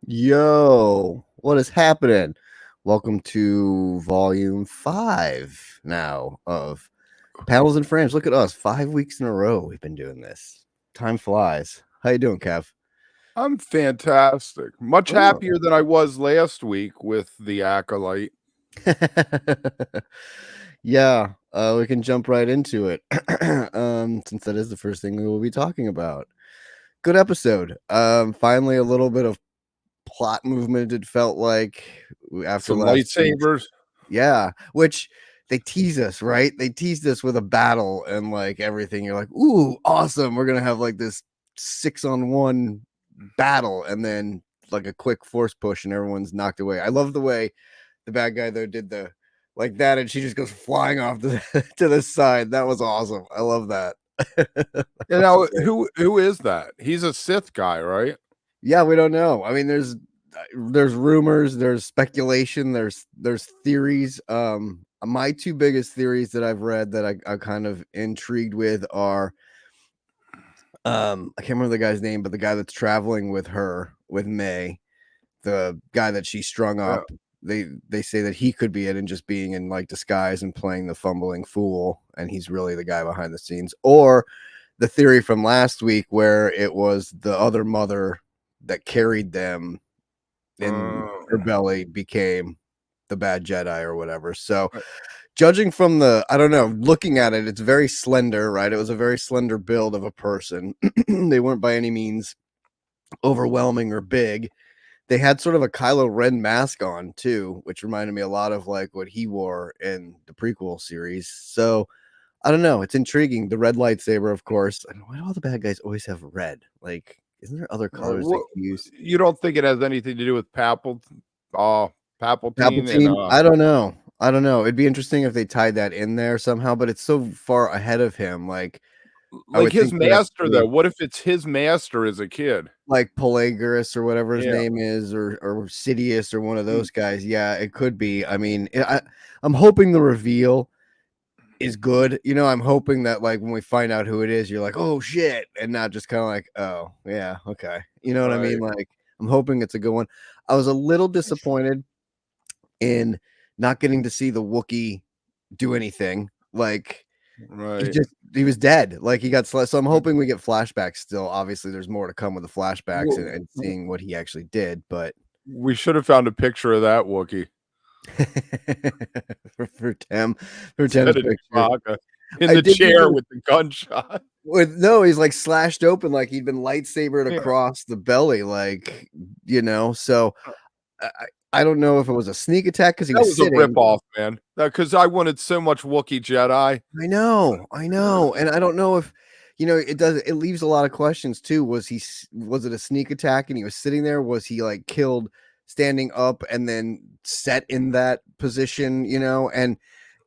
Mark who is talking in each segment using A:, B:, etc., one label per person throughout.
A: Yo, what is happening? Welcome to volume 5 now of Panels and Frames. Look at us, 5 weeks in a row we've been doing this. Time flies. How you doing, Kev?
B: I'm fantastic. Much
A: Oh.
B: happier than I was last week with the Acolyte.
A: Yeah, we can jump right into it. Since that is the first thing we will be talking about. Good episode. Finally a little bit of plot movement, it felt like, after
B: Some
A: last week.
B: lightsabers.
A: Yeah, which they tease us, right? They teased us with a battle and like everything. You're like, ooh, awesome. We're gonna have like this 6-on-1 battle, and then like a quick force push and everyone's knocked away. I love the way the bad guy though did the like that, and she just goes flying off to the side. That was awesome. I love that.
B: You know, who is that? He's a Sith guy, right?
A: Yeah, we don't know. I mean, there's rumors, there's speculation, there's theories. My two biggest theories that I've read that I'm kind of intrigued with are I can't remember the guy's name, but the guy that's traveling with her, with May, the guy that she strung
B: Yeah.
A: up. They say that he could be it and just being in like disguise and playing the fumbling fool, and he's really the guy behind the scenes. Or the theory from last week where it was the other mother that carried them in her belly became the bad Jedi or whatever. So judging from I don't know, looking at it, it's very slender, right? It was a very slender build of a person. They weren't by any means overwhelming or big. They had sort of a Kylo Ren mask on too, which reminded me a lot of like what he wore in the prequel series. So I don't know. It's intriguing. The red lightsaber, of course. I mean, why do all the bad guys always have red? Like, isn't there other colors they can use?
B: You don't think it has anything to do with Palpatine and
A: Palpatine? I don't know. I don't know. It'd be interesting if they tied that in there somehow, but it's so far ahead of him. Like, I
B: like
A: would
B: his
A: think they'd have to
B: master though.
A: do
B: What if it's his master as a kid?
A: like Pelagius or whatever his
B: Yeah.
A: name is, or Sidious or one of those guys. Yeah, it could be. I mean, I'm hoping the reveal is good. You know, I'm hoping that like when we find out who it is, you're like, oh shit, and not just kind of like, oh yeah, okay. You know what I mean?
B: Right.
A: Like, I'm hoping it's a good one. I was a little disappointed in not getting to see the Wookiee do anything. Like,
B: Right.
A: he was dead. Like he got so I'm hoping we get flashbacks still. Obviously, there's more to come with the flashbacks and seeing what he actually did, but
B: We should have found a picture of that Wookiee
A: for Tim's
B: instead of
A: picture.
B: Chewbacca in
A: I
B: the
A: did need
B: chair
A: to
B: with the gunshot.
A: no, he's like slashed open like he'd been lightsabered
B: Yeah.
A: across the belly, like, so I, I don't know if it was a sneak attack because he
B: That
A: was
B: was a
A: sitting.
B: ripoff, man. Because I wanted so much Wookiee Jedi.
A: I know, and I don't know if it leaves a lot of questions too. Was it a sneak attack and he was sitting there? Was he like killed standing up and then set in that position?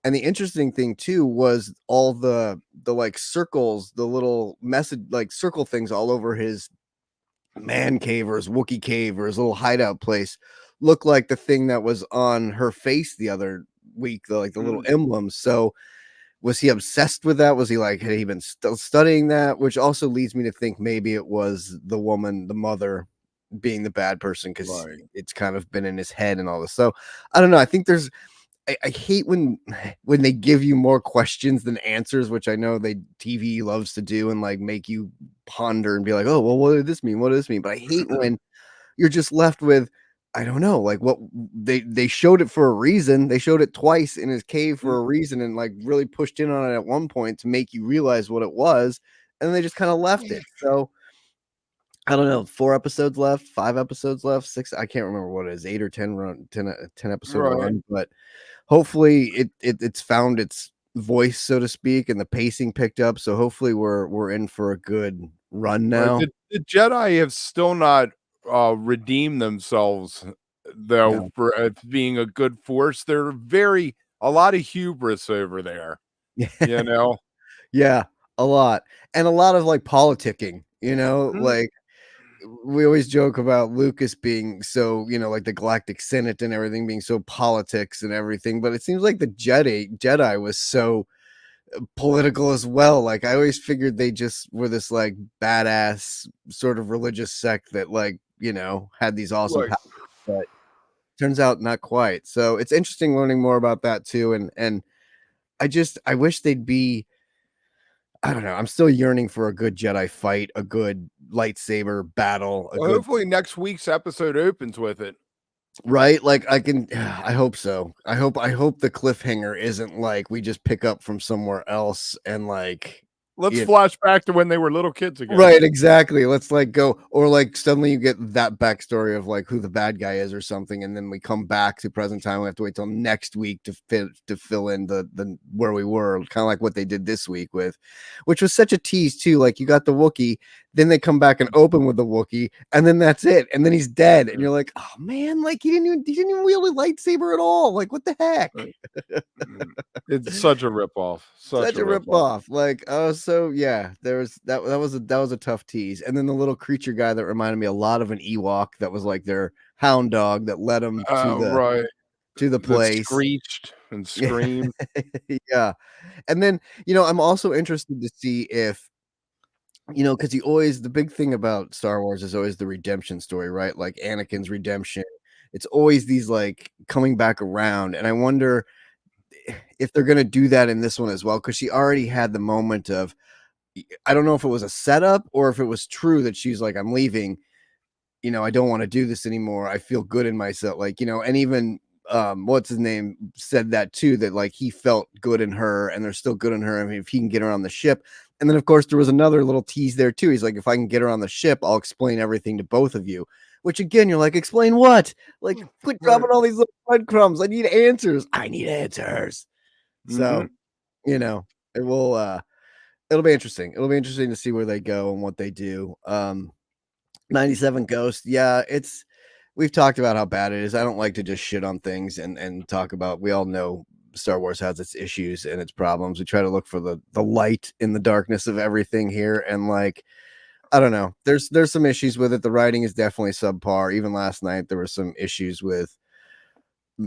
A: And the interesting thing too was all the like circles, the little message like circle things all over his man cave or his Wookiee cave or his little hideout place look like the thing that was on her face the other week, the little emblems. So was he obsessed with that? Was he like, had he been still studying that? Which also leads me to think maybe it was the woman, the mother, being the bad person because
B: Right.
A: it's kind of been in his head and all this. So I don't know. I think I hate when they give you more questions than answers, which I know TV loves to do and like make you ponder and be like, oh well, what did this mean? What does this mean? But I hate when you're just left with, I don't know, like what they showed it for a reason. They showed it twice in his cave for a reason and like really pushed in on it at one point to make you realize what it was, and then they just kind of left it. So I don't know, 4 episodes left, 5 episodes left, 6, I can't remember what it is, 8 or 10 run 10 episode
B: Right.
A: run, but hopefully it's found its voice, so to speak, and the pacing picked up. So hopefully we're in for a good run
B: Right.
A: now.
B: The Jedi have still not redeemed themselves though
A: No.
B: for being a good force. They're a lot of hubris over there, you know.
A: Yeah, a lot. And a lot of like politicking,
B: Mm.
A: like we always joke about Lucas being so, like the Galactic Senate and everything being so politics and everything, but it seems like the Jedi was so political as well. Like I always figured they just were this like badass sort of religious sect that like had these awesome
B: Right.
A: powers, but turns out not quite. So it's interesting learning more about that too. And I wish they'd be. I don't know. I'm still yearning for a good Jedi fight, a good lightsaber battle, a
B: Well,
A: good
B: hopefully next week's episode opens with it.
A: right. Like I can. I hope so. I hope the cliffhanger isn't like we just pick up from somewhere else and like
B: Let's
A: you
B: flash back to when they were little kids again.
A: right, exactly. Let's like go or like suddenly you get that backstory of like who the bad guy is or something, and then we come back to present time. We have to wait till next week to fill in the where we were, kind of like what they did this week with, which was such a tease too. Like you got the Wookiee, then they come back and open with the Wookiee, and then that's it, and then he's dead, and you're like, oh man, like he didn't even wield a lightsaber at all. Like what the heck?
B: Mm. It's such a ripoff. Such
A: Such
B: a
A: a rip
B: ripoff.
A: off. Like, oh, so yeah, there was that was a tough tease. And then the little creature guy that reminded me a lot of an Ewok that was like their hound dog that led them
B: Right.
A: to the
B: That
A: place.
B: screeched and
A: Yeah.
B: screamed.
A: Yeah. And then, I'm also interested to see if, because you always the big thing about Star Wars is always the redemption story, right? Like Anakin's redemption. It's always these like coming back around. And I wonder if they're gonna do that in this one as well, because she already had the moment of I don't know if it was a setup or if it was true that she's like, I'm leaving, I don't want to do this anymore. I feel good in myself. Like, and even what's his name said that too, that like he felt good in her and they're still good in her. I mean, if he can get her on the ship. And then of course there was another little tease there too. He's like, if I can get her on the ship, I'll explain everything to both of you. Which again, you're like, explain what? Like, quit
B: Right.
A: dropping all these little breadcrumbs. I need answers. I need answers. So,
B: Mhm.
A: it will it'll be interesting. It'll be interesting to see where they go and what they do. 97 Ghost. Yeah, we've talked about how bad it is. I don't like to just shit on things and talk about we all know Star Wars has its issues and its problems. We try to look for the light in the darkness of everything here. And like, I don't know. There's some issues with it. The writing is definitely subpar. Even last night there were some issues with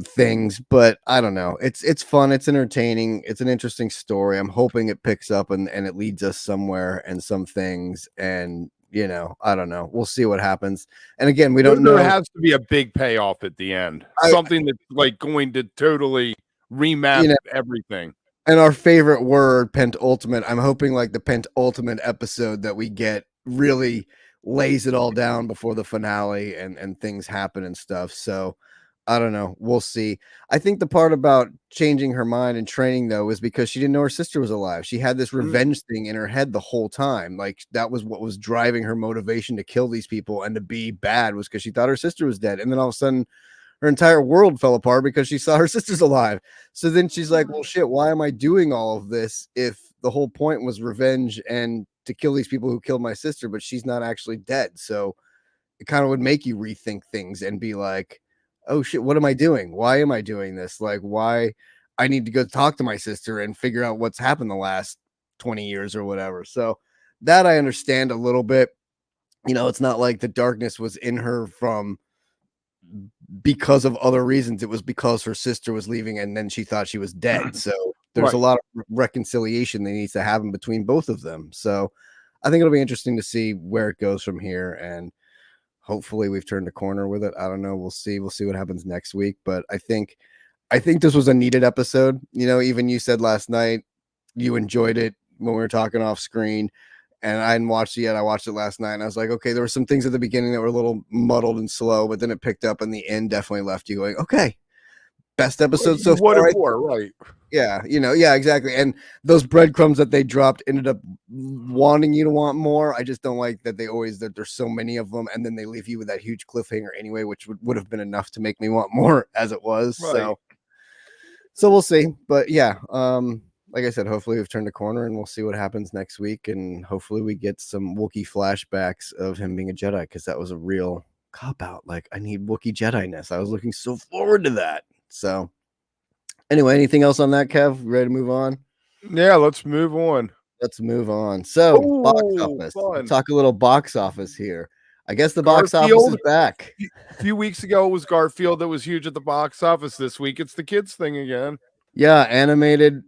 A: things, but I don't know. It's fun, it's entertaining, it's an interesting story. I'm hoping it picks up and it leads us somewhere and some things and I don't know. We'll see what happens. And again, we don't
B: There
A: know.
B: has to be a big payoff at the end.
A: I
B: Something that's like going to totally remap
A: you know,
B: everything.
A: and our favorite word, pentultimate. I'm hoping like the pentultimate episode that we get really lays it all down before the finale and things happen and stuff. So I don't know. We'll see. I think the part about changing her mind and training though is because she didn't know her sister was alive. She had this
B: Mm,
A: revenge thing in her head the whole time. Like that was what was driving her motivation to kill these people and to be bad was because she thought her sister was dead. And then all of a sudden her entire world fell apart because she saw her sister's alive. So then she's like, well, shit, why am I doing all of this if the whole point was revenge and to kill these people who killed my sister, but she's not actually dead? So it kind of would make you rethink things and be like, oh shit, what am I doing? Why am I doing this? Like, why I need to go talk to my sister and figure out what's happened the last 20 years or whatever. So that I understand a little bit. It's not like the darkness was in her from because of other reasons. It was because her sister was leaving and then she thought she was dead. So there's a
B: right.
A: lot of reconciliation that needs to happen between both of them. So I think it'll be interesting to see where it goes from here. And hopefully we've turned a corner with it. I don't know. We'll see. We'll see what happens next week. But I think this was a needed episode. Even you said last night you enjoyed it when we were talking off screen and I hadn't watched it yet. I watched it last night and I was like, okay, there were some things at the beginning that were a little muddled and slow, but then it picked up and the end definitely left you going, okay, best episode so
B: You wanted
A: far.
B: more, right?
A: Yeah, yeah, exactly. And those breadcrumbs that they dropped ended up wanting you to want more. I just don't like that that there's so many of them and then they leave you with that huge cliffhanger anyway, which would have been enough to make me want more as it was.
B: Right.
A: So we'll see. But yeah, like I said, hopefully we've turned a corner and we'll see what happens next week. And hopefully we get some Wookiee flashbacks of him being a Jedi because that was a real cop out. Like, I need Wookiee Jedi-ness. I was looking so forward to that. So, anyway, anything else on that, Kev? Ready to move on?
B: Yeah, let's move on.
A: Let's move on. So, box
B: Oh,
A: office. We'll
B: fun.
A: talk a little box office here. I guess the box office is
B: Garfield.
A: back.
B: A few weeks ago, it was Garfield that was huge at the box office. This week, it's the kids thing again.
A: Yeah, animated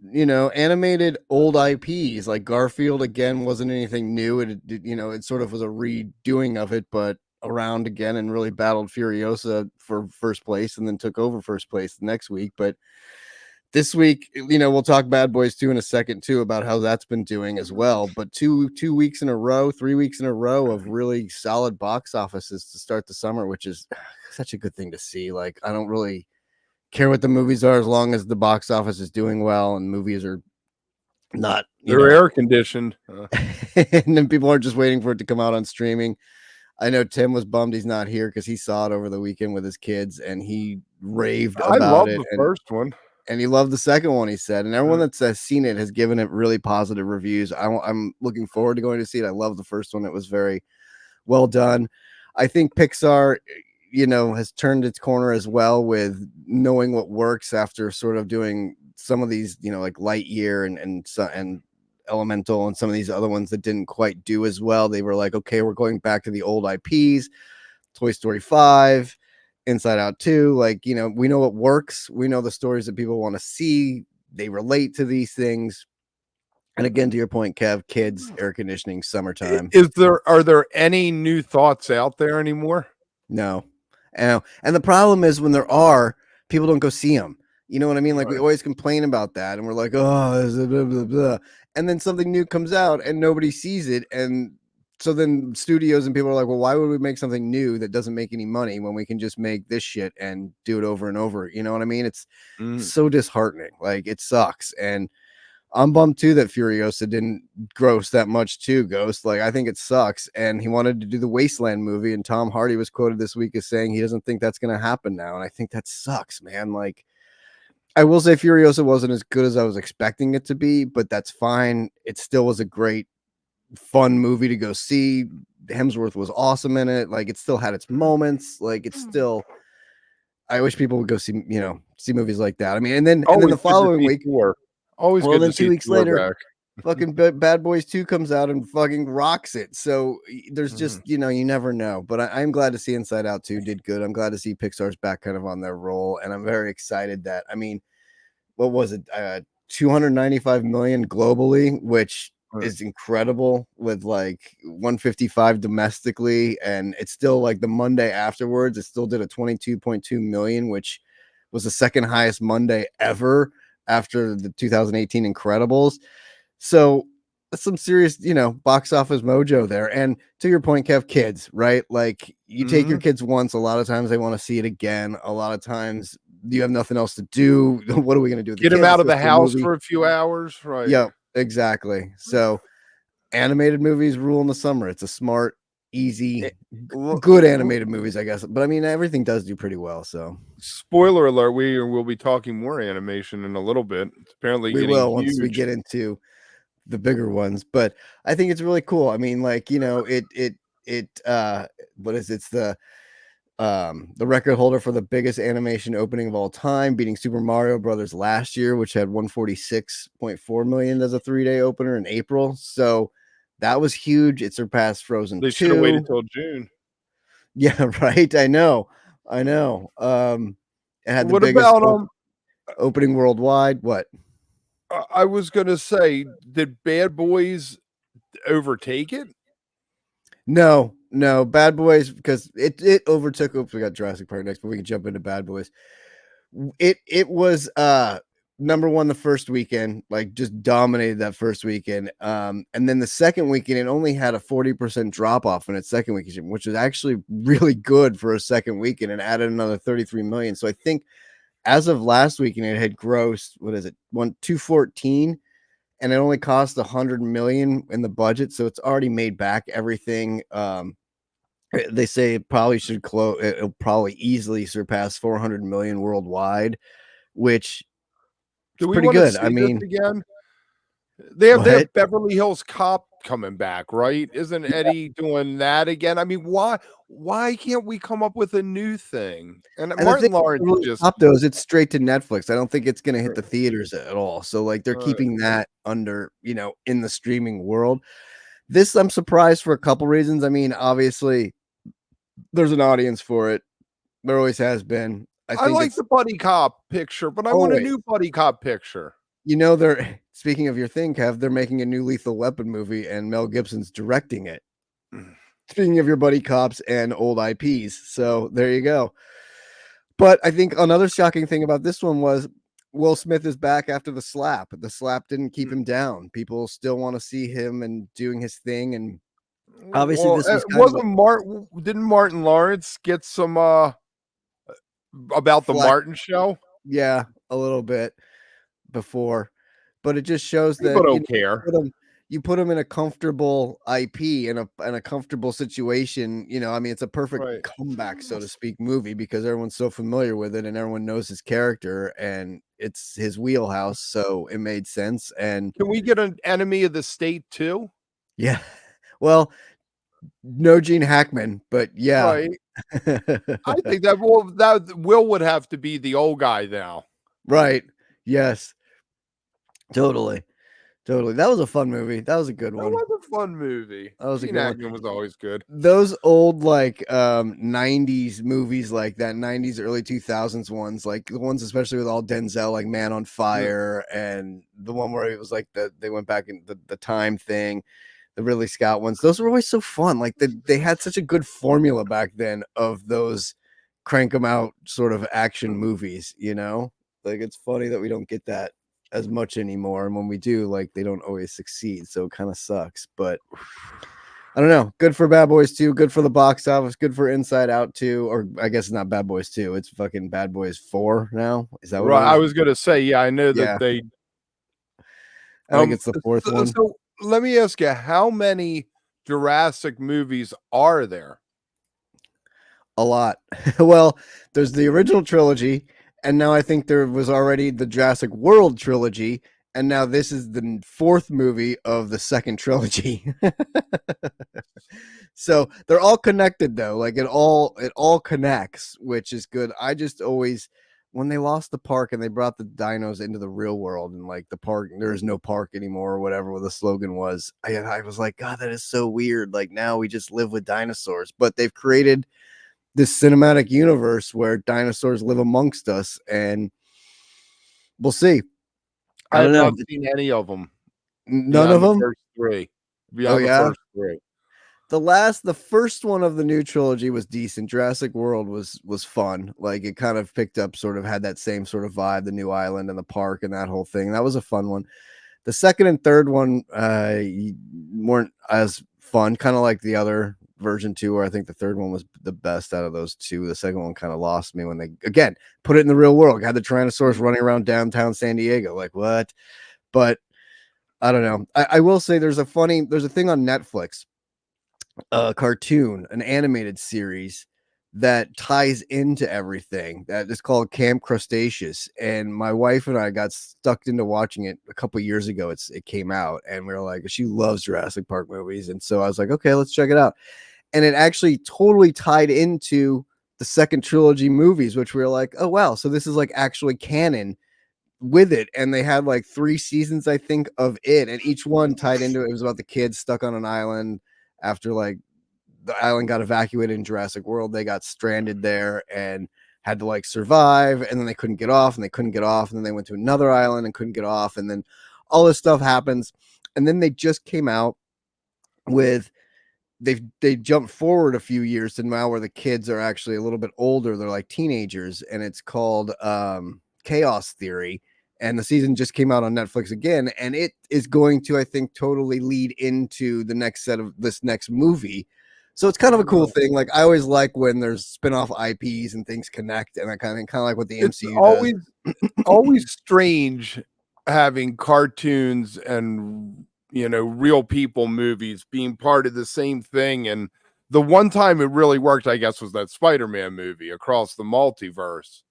A: old IPs like Garfield again wasn't anything new. It sort of was a redoing of it, but around again and really battled Furiosa for first place and then took over first place the next week. But this week, we'll talk Bad Boys 2 in a second too about how that's been doing as well. But two weeks in a row, 3 weeks in a row of really solid box offices to start the summer, which is such a good thing to see. Like, I don't really care what the movies are as long as the box office is doing well and movies are not,
B: They're air conditioned.
A: and then people aren't just waiting for it to come out on streaming. I know Tim was bummed he's not here because he saw it over the weekend with his kids and he raved
B: I
A: about
B: love
A: it.
B: the first one.
A: And he loved the second one, he said. And everyone that's seen it has given it really positive reviews. I'm looking forward to going to see it. I love the first one. It was very well done. I think Pixar, has turned its corner as well with knowing what works after sort of doing some of these, like Lightyear and Elemental and some of these other ones that didn't quite do as well. They were like, okay, we're going back to the old IPs, Toy Story 5, Inside Out 2. Like, we know what works. We know the stories that people want to see. They relate to these things. And again, to your point, Kev, kids, air conditioning, summertime.
B: Are there any new thoughts out there anymore?
A: No. And the problem is when there are, people don't go see them. You know what I mean? Like, we always complain about that and we're like, oh, blah, blah, blah. And then something new comes out and nobody sees it. And so then studios and people are like, well, why would we make something new that doesn't make any money when we can just make this shit and do it over and over? You know what I mean? It's so disheartening. Like, it sucks. And I'm bummed too that Furiosa didn't gross that much too, Ghost. Like, I think it sucks. And he wanted to do the Wasteland movie, and Tom Hardy was quoted this week as saying he doesn't think that's going to happen now. And I think that sucks, man. Like, I will say Furiosa wasn't as good as I was expecting it to be, but that's fine. It still was a great, fun movie to go see. Hemsworth was awesome in it. Like, it still had its moments. Like, it's still, I wish people would go see, see movies like that. I mean, and then the following week,
B: always
A: well,
B: good
A: then
B: to see
A: 2 weeks
B: Thor
A: later,
B: back.
A: fucking Bad Boys 2 comes out and fucking rocks it. So there's just, you never know. But I'm glad to see Inside Out 2 did good. I'm glad to see Pixar's back kind of on their roll. And I'm very excited that, I mean, what was it? 295 million globally, which is incredible, with like 155 domestically. And it's still like the Monday afterwards, it still did a 22.2 million, which was the second highest Monday ever after the 2018 Incredibles. So that's some serious, box office mojo there. And to your point, Kev, kids, right? Like, you take your kids once, a lot of times they want to see it again. A lot of times you have nothing else to do. What are we going to do?
B: Get them out of the house for a few hours, right?
A: Yeah, exactly. So animated movies rule in the summer. It's a smart, easy, good animated movies, I guess. But I mean, everything does do pretty well. So,
B: spoiler alert: we will be talking more animation in a little bit. It's apparently
A: we
B: getting
A: will
B: huge.
A: once we get into the bigger ones. But I think it's really cool. I mean, like, what is it's the record holder for the biggest animation opening of all time, beating Super Mario Brothers last year, which had 146.4 million as a 3-day opener in April. So that was huge. It surpassed Frozen 2.
B: They should have waited till June.
A: Yeah, right. I know. It had the
B: What
A: biggest
B: about
A: opening worldwide. What?
B: I was gonna say, did Bad Boys overtake it?
A: No, Bad Boys, because it overtook. Oops, we got Jurassic Park next, but we can jump into Bad Boys. It was number one the first weekend, like, just dominated that first weekend. And then the second weekend, it only had a 40% drop off in its second weekend, which is actually really good for a second weekend, and added another 33 million. So I think as of last weekend, it had grossed, 214, and it only cost 100 million in the budget, so it's already made back everything. They say it probably should close. It'll probably easily surpass 400 million worldwide, which is pretty good. I mean,
B: again, they have Beverly Hills Cop coming back, right? Isn't Eddie doing that again? I mean, why can't we come up with a new thing? And Martin Lawrence just
A: Cop those. It's straight to Netflix. I don't think it's going to hit the theaters at all. So, like, they're keeping that under, in the streaming world. This, I'm surprised for a couple reasons. I mean, obviously, there's an audience for it. There always has been.
B: I like the buddy cop picture, but I want a new buddy cop picture.
A: They're, speaking of your thing, Kev, they're making a new Lethal Weapon movie, and Mel Gibson's directing it. Speaking of your buddy cops and old IPs, so there you go. But I think another shocking thing about this one was Will Smith is back after the slap. The slap didn't keep him down. People still want to see him and doing his thing. And obviously,
B: Well,
A: this was kind of
B: wasn't Martin? Didn't Martin Lawrence get some about the
A: flack.
B: Martin show?
A: Yeah, a little bit before, but it just shows
B: People
A: that
B: don't care.
A: you put him in a comfortable IP in a comfortable situation. I mean, it's a perfect
B: Right.
A: comeback, so to speak, movie because everyone's so familiar with it and everyone knows his character and it's his wheelhouse, so it made sense. And
B: Can we get an enemy of the state too?
A: yeah, well, no Gene Hackman, but yeah.
B: Right. I think that Will would have to be the old guy now.
A: Right. Yes. Totally. Totally. That was a fun movie. That was a good
B: That
A: one.
B: was a fun movie.
A: That was a
B: Gene
A: good one.
B: Hackman was always good.
A: Those old 90s movies like that, 90s early 2000s ones, like the ones especially with all Denzel, like Man on Fire, and the one where it was like they went back in the time thing, the Ridley Scott ones. Those were always so fun. Like they had such a good formula back then of those crank them out sort of action movies, Like it's funny that we don't get that as much anymore, and when we do, like they don't always succeed, so it kind of sucks. But I don't know. Good for Bad Boys 2. Good for the box office. Good for Inside Out 2. Or I guess it's not Bad Boys 2. It's fucking Bad Boys 4 now. Is that what
B: Right.
A: it
B: I
A: is?
B: was gonna say, yeah, I know that
A: Yeah.
B: they
A: I think it's the fourth one.
B: so let me ask you, how many Jurassic movies are there?
A: A lot. Well, there's the original trilogy, and now I think there was already the Jurassic World trilogy, and now this is the fourth movie of the second trilogy. So they're all connected though. Like it all connects, which is good. I just always when they lost the park and they brought the dinos into the real world and like the park, there is no park anymore or whatever the slogan was. I was like, God, that is so weird. Like now we just live with dinosaurs, but they've created this cinematic universe where dinosaurs live amongst us, and we'll see.
B: I
A: I don't
B: have
A: know.
B: not seen any of them
A: None of
B: beyond the
A: them.
B: first three.
A: Oh
B: Beyond the
A: yeah.
B: first three.
A: The first one of the new trilogy was decent. Jurassic World was fun. Like it kind of picked up, sort of had that same sort of vibe, the new island and the park and that whole thing. That was a fun one. The second and third one weren't as fun, kind of like the other version two, where I think the third one was the best out of those two. The second one kind of lost me when they again put it in the real world. Had the Tyrannosaurus running around downtown San Diego. Like what? But I don't know. I will say there's a thing on Netflix, a cartoon, an animated series that ties into everything that is called Camp Crustaceous. And my wife and I got stuck into watching it a couple years ago. It came out, and we were like, she loves Jurassic Park movies, and so I was like, okay, let's check it out. And it actually totally tied into the second trilogy movies, which we were like, oh wow, so this is like actually canon with it. And they had like 3 seasons, I think, of it, and each one tied into it. It was about the kids stuck on an island after like the island got evacuated in Jurassic World. They got stranded there and had to like survive, and then they couldn't get off, and they couldn't get off, and then they went to another island and couldn't get off, and then all this stuff happens. And then they just came out with they jumped forward a few years to now where the kids are actually a little bit older. They're like teenagers, and it's called Chaos Theory. And the season just came out on Netflix again, and it is going to, I think, totally lead into the next set of this next movie. So it's kind of a cool thing. Like I always like when there's spin-off IPs and things connect, and I kind of like what the
B: It's
A: MCU does.
B: always strange having cartoons and real people movies being part of the same thing. And the one time it really worked, I guess, was that Spider-Man movie Across the Multiverse,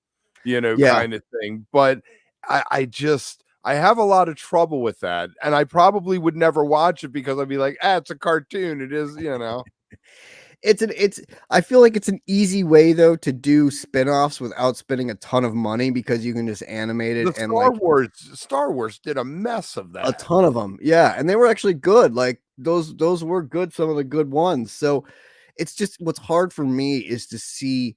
A: Yeah,
B: kind of thing. But I have a lot of trouble with that, and I probably would never watch it because I'd be like, it's a cartoon. It is.
A: it's I feel like it's an easy way though to do spin-offs without spending a ton of money because you can just animate it
B: The
A: and like
B: Star Wars did a mess of
A: a
B: that.
A: ton of them. Yeah, and they were actually good. Like those were good, some of the good ones. So it's just what's hard for me is to see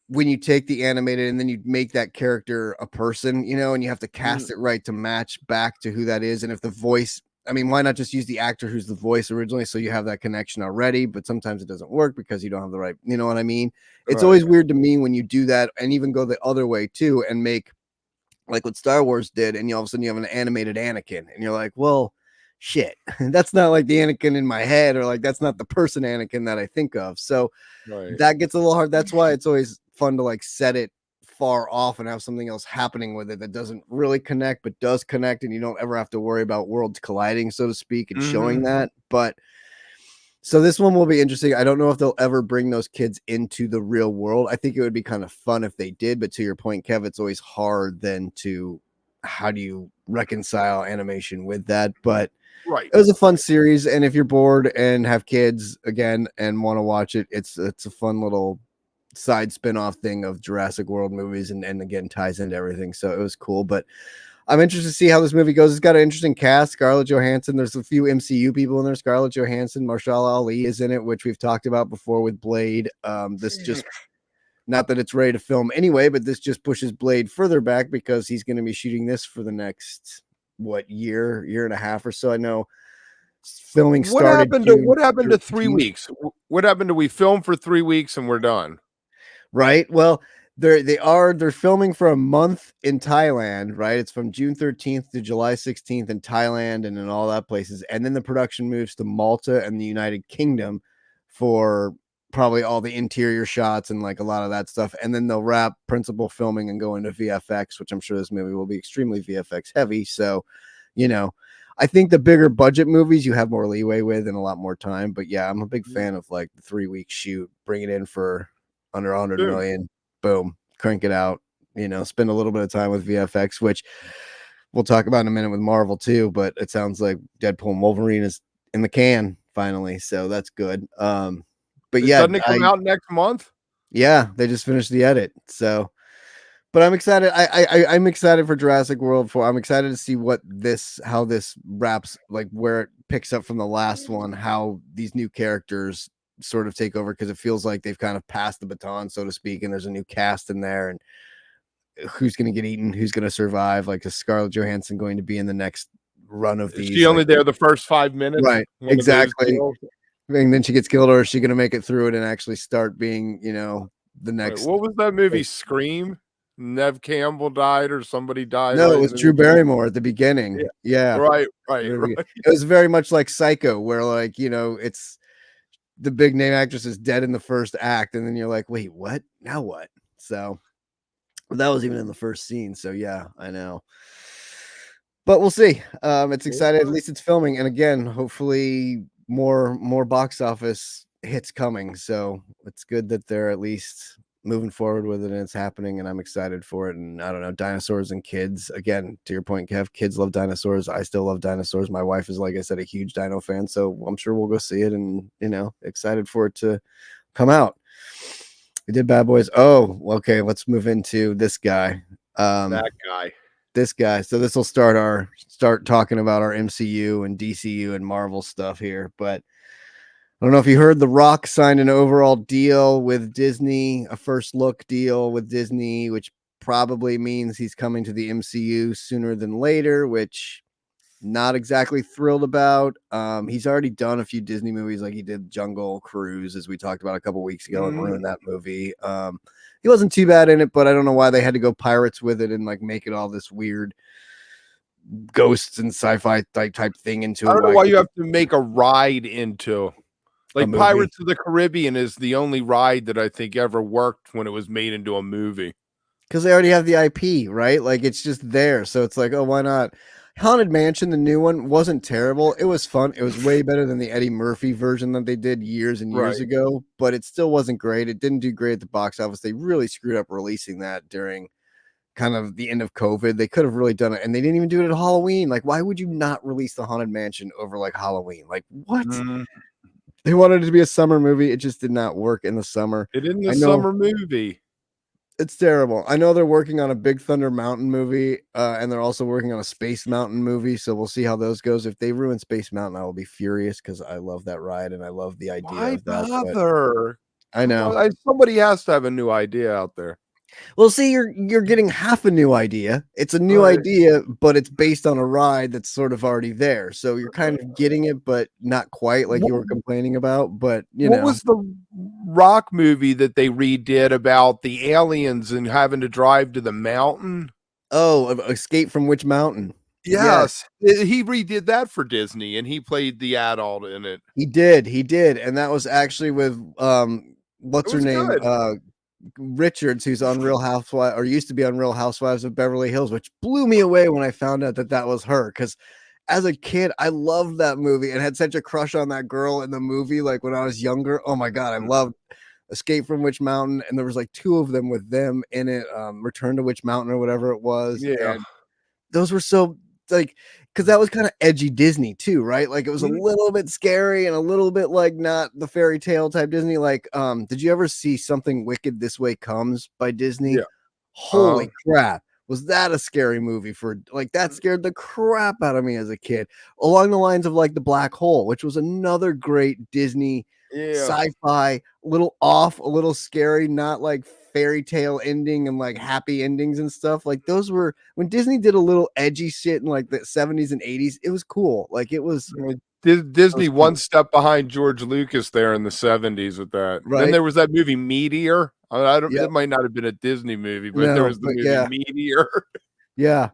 A: when you take the animated and then you make that character a person, and you have to cast it right to match back to who that is. And if the voice I mean, why not just use the actor who's the voice originally so you have that connection already? But sometimes it doesn't work because you don't have the right, you know what I mean? It's
B: Right.
A: always weird to me when you do that and even go the other way too and make like what Star Wars did, and all of a sudden you have an animated Anakin, and you're like, well, shit, that's not like the Anakin in my head, or like that's not the person Anakin that I think of. So
B: Right.
A: that gets a little hard. That's why it's always fun to like set it far off and have something else happening with it that doesn't really connect but does connect, and you don't ever have to worry about worlds colliding, so to speak, and showing that. But so this one will be interesting. I don't know if they'll ever bring those kids into the real world. I think it would be kind of fun if they did, but to your point, Kev, it's always hard then to how do you reconcile animation with that? But
B: Right.
A: it was a fun series, and if you're bored and have kids again and want to watch it, it's a fun little side spin-off thing of Jurassic World movies, and again ties into everything. So it was cool. But I'm interested to see how this movie goes. It's got an interesting cast. Scarlett Johansson. There's a few MCU people in there. Scarlett Johansson, Marshall Ali is in it, which we've talked about before with Blade. This just not that it's ready to film anyway, but this just pushes Blade further back because he's going to be shooting this for the next year and a half or so. I know filming started
B: What happened to 3
A: 13th.
B: weeks? What happened to we film for 3 weeks and we're done?
A: Right. Well, they're filming for a month in Thailand, right? It's from June 13th to July 16th in Thailand and in all that places. And then the production moves to Malta and the United Kingdom for probably all the interior shots and like a lot of that stuff. And then they'll wrap principal filming and go into VFX, which I'm sure this movie will be extremely VFX heavy. So, you know, I think the bigger budget movies you have more leeway with and a lot more time. But yeah, I'm a big fan of like the 3-week shoot, bring it in for under 100 million, boom, crank it out, spend a little bit of time with VFX, which we'll talk about in a minute with Marvel too, but it sounds like Deadpool and Wolverine is in the can finally, so that's good. But yeah,
B: Doesn't it come out next month?
A: Yeah, they just finished the edit, so but I'm excited. I'm excited for Jurassic World 4. I'm excited to see how this wraps, like where it picks up from the last one, how these new characters sort of take over, because it feels like they've kind of passed the baton, so to speak, and there's a new cast in there, and who's going to get eaten, who's going to survive. Like, is Scarlett Johansson going to be in the next run of these?
B: Is she only there the first 5 minutes?
A: Right, exactly. And then she gets killed, or is she going to make it through it and actually start being, the next?
B: What was that movie? Scream? Nev Campbell died, or somebody died?
A: No, it was Drew Barrymore at the beginning. Yeah.
B: Right.
A: It was very much like Psycho, where like, it's the big name actress is dead in the first act, and then you're like, wait, what? Now what? So that was even in the first scene. So yeah, I know. But we'll see. It's exciting. At least it's filming, and again, hopefully more box office hits coming. So it's good that they're at least moving forward with it and it's happening, and I'm excited for it. And I don't know, dinosaurs and kids, again, to your point, Kev, kids love dinosaurs. I still love dinosaurs. My wife is, like I said, a huge dino fan, so I'm sure we'll go see it, and excited for it to come out. We did Bad Boys. Oh, okay, let's move into this guy. This guy. So this will start talking about our MCU and DCU and Marvel stuff here, but I don't know if you heard, The Rock signed an overall deal with Disney, a first look deal with Disney, which probably means he's coming to the MCU sooner than later, which not exactly thrilled about. He's already done a few Disney movies, like he did Jungle Cruise, as we talked about a couple weeks ago, and ruined that movie. He wasn't too bad in it, but I don't know why they had to go pirates with it and like make it all this weird ghosts and sci-fi type thing into it.
B: I don't know why you have to make a ride into, like, Pirates of the Caribbean is the only ride that I think ever worked when it was made into a movie.
A: Because they already have the IP, right? Like, it's just there. So it's like, oh, why not? Haunted Mansion, the new one, wasn't terrible. It was fun. It was way better than the Eddie Murphy version that they did years and years ago, but it still wasn't great. It didn't do great at the box office. They really screwed up releasing that during kind of the end of COVID. They could have really done it, and they didn't even do it at Halloween. Like, why would you not release the Haunted Mansion over like Halloween? Like, what? They wanted it to be a summer movie. It just did not work in the summer.
B: It isn't a summer movie.
A: It's terrible. I know they're working on a Big Thunder Mountain movie, and they're also working on a Space Mountain movie. So we'll see how those goes. If they ruin Space Mountain, I will be furious, because I love that ride and I love the idea of that.
B: Bother?
A: I know
B: somebody has to have a new idea out there.
A: Well, see, you're getting half a new idea. It's a new
B: Right.
A: idea, but it's based on a ride that's sort of already there. So you're kind of getting it, but not quite like you were complaining about. But
B: What was the Rock movie that they redid about the aliens and having to drive to the mountain?
A: oh, Escape from Witch Mountain. Yes,
B: Yes, he redid that for Disney, and he played the adult in it.
A: he did, and that was actually with
B: It
A: what's her
B: was
A: name?
B: good.
A: Richards, who's on Real Housewives or used to be on Real Housewives of Beverly Hills, which blew me away when I found out that that was her. Because as a kid, I loved that movie and had such a crush on that girl in the movie. Like when I was younger, oh my god, I loved Escape from Witch Mountain, and there was like two of them with them in it, Return to Witch Mountain or whatever it was,
B: Yeah.
A: and those were so like because that was kind of edgy Disney too, right? Like it was a
B: Mhm.
A: little bit scary and a little bit like not the fairy tale type Disney. Like, did you ever see Something Wicked This Way Comes by Disney?
B: Yeah. Uh,
A: Holy crap. Was that a scary movie for like that scared the crap out of me as a kid, along the lines of like The Black Hole, which was another great Disney
B: yeah.
A: sci-fi, a little off, a little scary, not like fairy tale ending and like happy endings and stuff. Like those were when Disney did a little edgy shit in like the 70s and 80s, it was cool. Like it was
B: Disney one
A: cool,
B: step behind George Lucas there in the '70s with that. Then
A: right?
B: there was that movie Meteor. I don't.
A: Yep.
B: It might not have been a Disney movie, but there
A: No,
B: was the
A: but
B: movie
A: yeah,
B: Meteor.
A: yeah.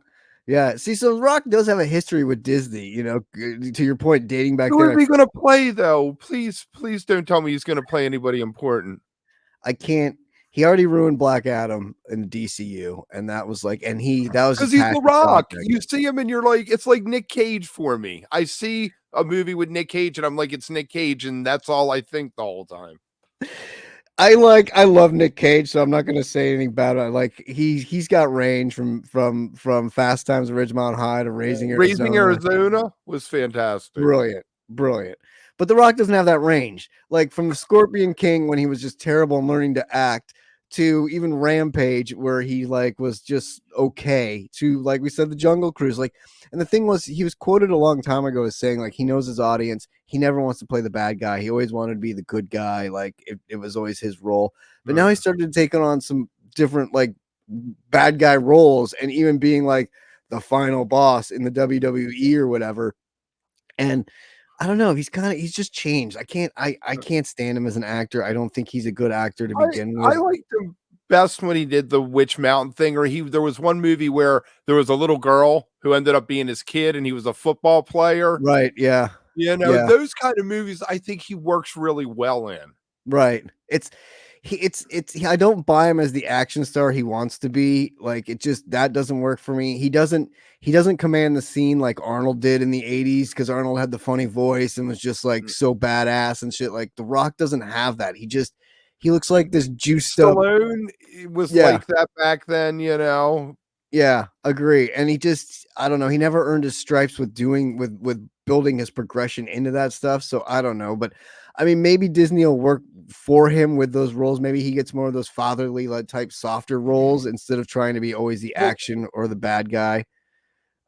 A: Yeah. See, so Rock does have a history with Disney, to your point, dating back
B: Who
A: then.
B: is he gonna play though? Please, please don't tell me he's gonna play anybody important.
A: I can't. He already ruined Black Adam in the DCU, and that was like, and that was his
B: Because he's The
A: passion
B: Rock.
A: project.
B: You see him and you're like, it's like Nick Cage for me. I see a movie with Nick Cage and I'm like, it's Nick Cage, and that's all I think the whole time.
A: I love Nick Cage, so I'm not gonna say anything bad about it. Like he's got range from Fast Times at Ridgemont High to Raising
B: Raising
A: Arizona.
B: Arizona was fantastic.
A: Brilliant, brilliant. But The Rock doesn't have that range. Like from the Scorpion King when he was just terrible and learning to act to even Rampage where he like was just okay to like we said the Jungle Cruise. Like, and the thing was he was quoted a long time ago as saying like he knows his audience. He never wants to play the bad guy. He always wanted to be the good guy. Like it was always his role. But now he started taking on some different like bad guy roles and even being like the final boss in the WWE or whatever. And I don't know, he's just changed. I can't stand him as an actor. I don't think he's a good actor to
B: I
A: begin
B: I
A: with.
B: liked him best when he did the Witch Mountain thing, or there was one movie where there was a little girl who ended up being his kid, and he was a football player.
A: Right, yeah.
B: You know,
A: Yeah,
B: those kind of movies I think he works really well in.
A: right. I don't buy him as the action star he wants to be. Like it just that doesn't work for me. He doesn't command the scene like Arnold did in the 80s because Arnold had the funny voice and was just like so badass and shit. Like The Rock doesn't have that. He looks like this juiced up.
B: Stallone was
A: Yeah.
B: like that back then, you know.
A: Yeah, agree. And I don't know, he never earned his stripes with building his progression into that stuff. So I don't know, but I mean, maybe Disney will work for him with those roles. Maybe he gets more of those fatherly like type softer roles instead of trying to be always the
B: Well,
A: action or the bad guy.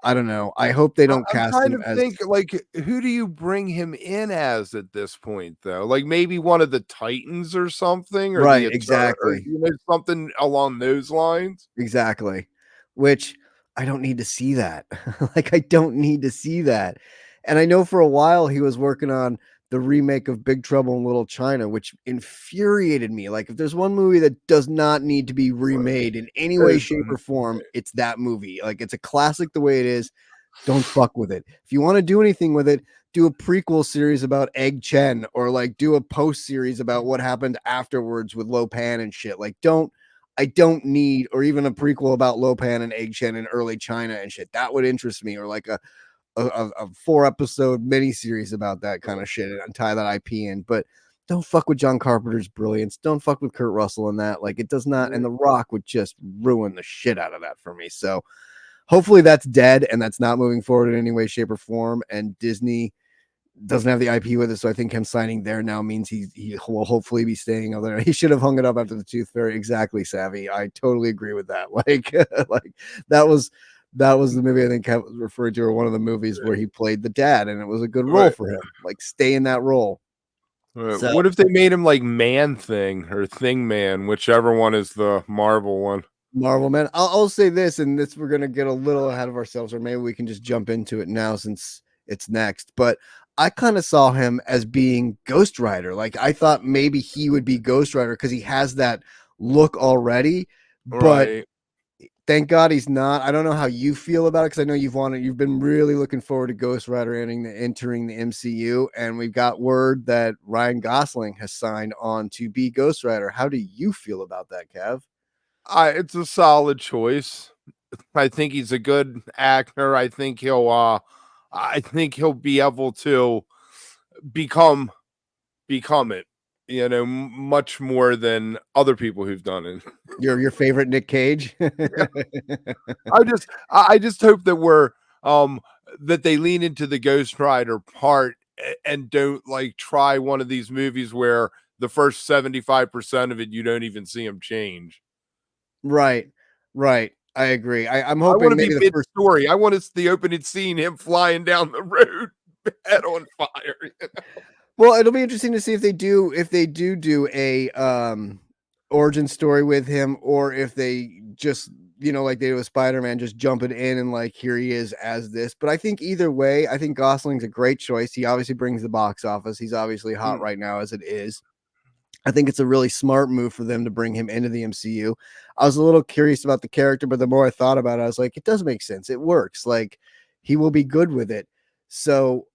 A: I don't know. I hope they don't
B: I'm
A: cast
B: trying
A: him
B: to
A: as
B: think, like, who do you bring him in as at this point, though? Like, maybe one of the Titans or something, or
A: right,
B: or,
A: exactly.
B: you know, something along those lines?
A: Exactly. Which I don't need to see that. Like I don't need to see that. And I know for a while he was working on the remake of Big Trouble in Little China, which infuriated me. Like if there's one movie that does not need to be remade in any way, shape, or form, it's that movie. Like it's a classic the way it is. Don't fuck with it. If you want to do anything with it, do a prequel series about Egg Chen or like do a post series about what happened afterwards with Lo Pan and shit. Like I don't need or even a prequel about Lo Pan and Egg Chen in early China and shit. That would interest me or like a 4-episode miniseries about that kind of shit and tie that IP in. But don't fuck with John Carpenter's brilliance. Don't fuck with Kurt Russell in that. Like it does not. And The Rock would just ruin the shit out of that for me. So hopefully that's dead and that's not moving forward in any way, shape, or form. And Disney doesn't have the IP with it, so I think him signing there now means he will hopefully be staying over there. He should have hung it up after the Tooth Fairy. Exactly, Savvy. I totally agree with that. Like, like that was the movie I think Kev was referred to, or one of the movies where he played the dad, and it was a good role
B: Right.
A: for him. Like, stay in that role. So
B: What if they made him like Man Thing or Thing Man, whichever one is the Marvel one?
A: Marvel man, I'll say this, and this we're gonna get a little ahead of ourselves, or maybe we can just jump into it now since it's next. But I kind of saw him as being Ghost Rider. Like I thought maybe he would be Ghost Rider because he has that look already. But
B: Right.
A: thank God he's not. I don't know how you feel about it because I know you've been really looking forward to Ghost Rider entering the MCU, and we've got word that Ryan Gosling has signed on to be Ghost Rider. How do you feel about that, Kev?
B: It's a solid choice. I think he's a good actor. I think he'll be able to become become it, much more than other people who've done it.
A: Your favorite Nick Cage?
B: I just hope that um that they lean into the Ghost Rider part and don't like try one of these movies where the first 75% of it you don't even see him change.
A: Right, right. I agree. I'm
B: I want
A: hoping
B: to be
A: maybe the
B: mid
A: first.
B: story. I want the opening scene him flying down the road, head on fire.
A: Well, it'll be interesting to see if they do a origin story with him, or if they just like they do with Spider-Man, just jumping in and like here he is as this. But I think either way, I think Gosling's a great choice. He obviously brings the box office. He's obviously hot
B: Mm,
A: right now as it is. I think it's a really smart move for them to bring him into the MCU. I was a little curious about the character, but the more I thought about it, I was like, it does make sense. It works. Like he will be good with it. So